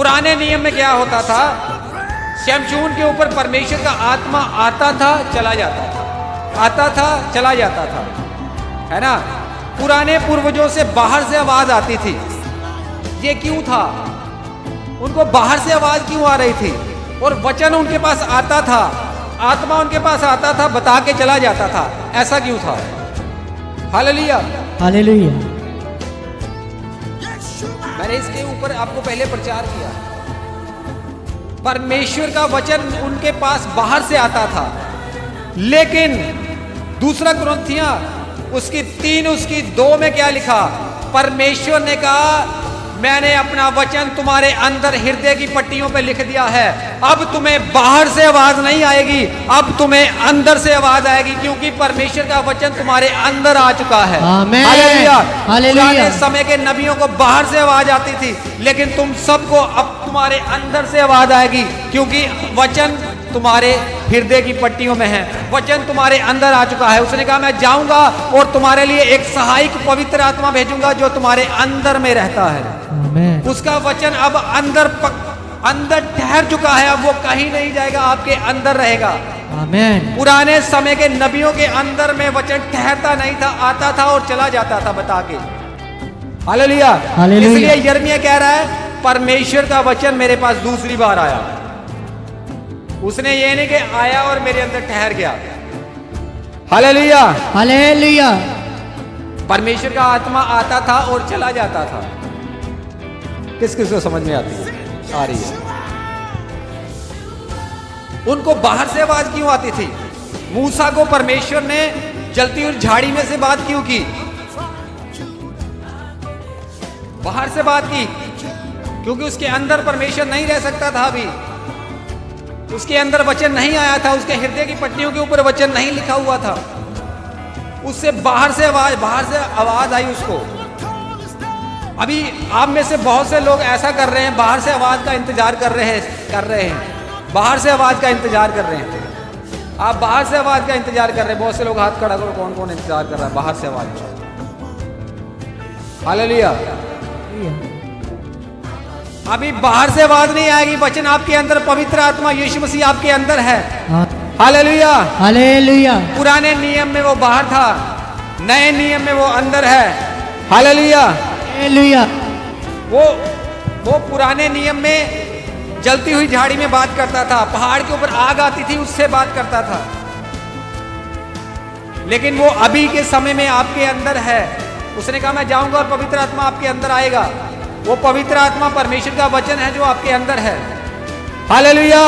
पुराने नियम में क्या होता था, शमशून के ऊपर परमेश्वर का आत्मा आता था चला जाता था, आता था चला जाता था, है ना। पुराने पूर्वजों से बाहर से आवाज आती थी। ये क्यों था? उनको बाहर से आवाज क्यों आ रही थी? और वचन उनके पास आता था, आत्मा उनके पास आता था, बता के चला जाता था। ऐसा क्यों था? Hallelujah, hallelujah. मैंने इसके ऊपर आपको पहले प्रचार किया। परमेश्वर का वचन उनके पास बाहर से आता था, लेकिन दूसरा कुरिन्थियों उसकी 3 उसकी 2 में क्या लिखा? परमेश्वर ने कहा मैंने अपना वचन तुम्हारे अंदर हृदय की पट्टियों पे लिख दिया है। अब तुम्हें बाहर से आवाज नहीं आएगी, अब तुम्हें अंदर से आवाज आएगी, क्योंकि परमेश्वर का वचन तुम्हारे अंदर आ चुका है। आमीन, हालेलुया। हालेलुया। पुराने समय के नबियों को बाहर से आवाज आती थी, लेकिन तुम सबको अब तुम्हारे अंदर से आवाज आएगी, क्योंकि वचन तुम्हारे हृदय की पट्टियों में है, वचन तुम्हारे अंदर आ चुका है। उसने कहा मैं जाऊंगा और तुम्हारे लिए एक सहायक पवित्र आत्मा भेजूंगा जो तुम्हारे अंदर में रहता है। आमीन। उसका वचन अब अंदर ठहर चुका है, अब वो कहीं नहीं जाएगा, आपके अंदर रहेगा। आमीन। पुराने समय के नबियों के अंदर में वचन ठहरता नहीं था, आता था और चला जाता था बता के। हालेलुया। हालेलुया। इसलिए यिर्मयाह कह रहा है परमेश्वर का वचन मेरे पास दूसरी बार आया। उसने ये नहीं कि आया और मेरे अंदर ठहर गया। Hallelujah, hallelujah. परमेश्वर का आत्मा आता था और चला जाता था। किस किस को समझ में आती है? आ रही है। उनको बाहर से आवाज क्यों आती थी? मूसा को परमेश्वर ने जलती हुई झाड़ी में से बात क्यों की? बाहर से बात की, क्योंकि उसके अंदर परमेश्वर नहीं रह सकता था। अभी उसके अंदर वचन नहीं आया था, उसके हृदय की पट्टियों के ऊपर वचन नहीं लिखा हुआ था। उससे बाहर से आवाज आई उसको। अभी आप में से बहुत से लोग ऐसा कर रहे हैं, बाहर से आवाज का इंतजार कर रहे हैं, बाहर से आवाज का इंतजार कर रहे हैं। आप बाहर से आवाज का इंतजार कर रहे हैं। बहुत से लोग हाथ खड़ा करो, कौन कौन इंतजार कर रहा है बाहर से आवाज का? हालेलुया। अभी बाहर से आवाज नहीं आएगी, वचन आपके अंदर, पवित्र आत्मा यीशु मसीह आपके अंदर है। Hallelujah, hallelujah. पुराने नियम में वो बाहर था, नए नियम में वो अंदर है। Hallelujah, hallelujah. वो पुराने नियम में जलती हुई झाड़ी में बात करता था, पहाड़ के ऊपर आग आती थी उससे बात करता था, लेकिन वो अभी के समय में आपके अंदर है। उसने कहा मैं जाऊंगा और पवित्र आत्मा आपके अंदर आएगा। वो पवित्र आत्मा परमेश्वर का वचन है जो आपके अंदर है। हालेलुया।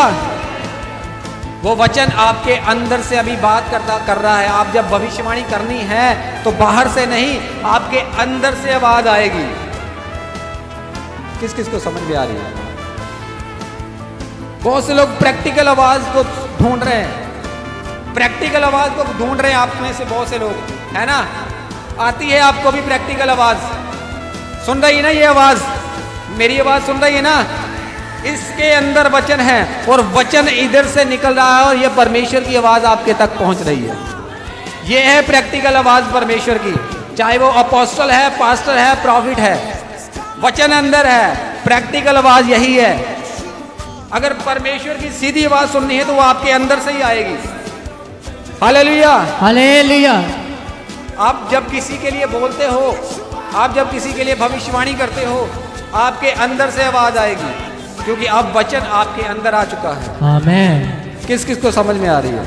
वो वचन आपके अंदर से अभी बात कर रहा है। आप जब भविष्यवाणी करनी है तो बाहर से नहीं, आपके अंदर से आवाज आएगी। किस किस को समझ में आ रही है? बहुत से लोग प्रैक्टिकल आवाज को ढूंढ रहे हैं, प्रैक्टिकल आवाज को ढूंढ रहे हैं। आप में से बहुत से लोग, है ना, आती है आपको भी प्रैक्टिकल आवाज। सुन रही है ना ये आवाज? मेरी आवाज सुन रही है ना? इसके अंदर वचन है और वचन इधर से निकल रहा है और ये परमेश्वर की आवाज आपके तक पहुंच रही है। ये है प्रैक्टिकल आवाज परमेश्वर की। चाहे वो अपोस्टल है, पास्टर है, प्रॉफिट है, वचन अंदर है। प्रैक्टिकल आवाज यही है। अगर परमेश्वर की सीधी आवाज सुननी है तो वो आपके अंदर से ही आएगी। Hallelujah, hallelujah. आप जब किसी के लिए बोलते हो, आप जब किसी के लिए भविष्यवाणी करते हो, आपके अंदर से आवाज आएगी, क्योंकि अब वचन आपके अंदर आ चुका है। आमीन। किस किस को समझ में आ रही है?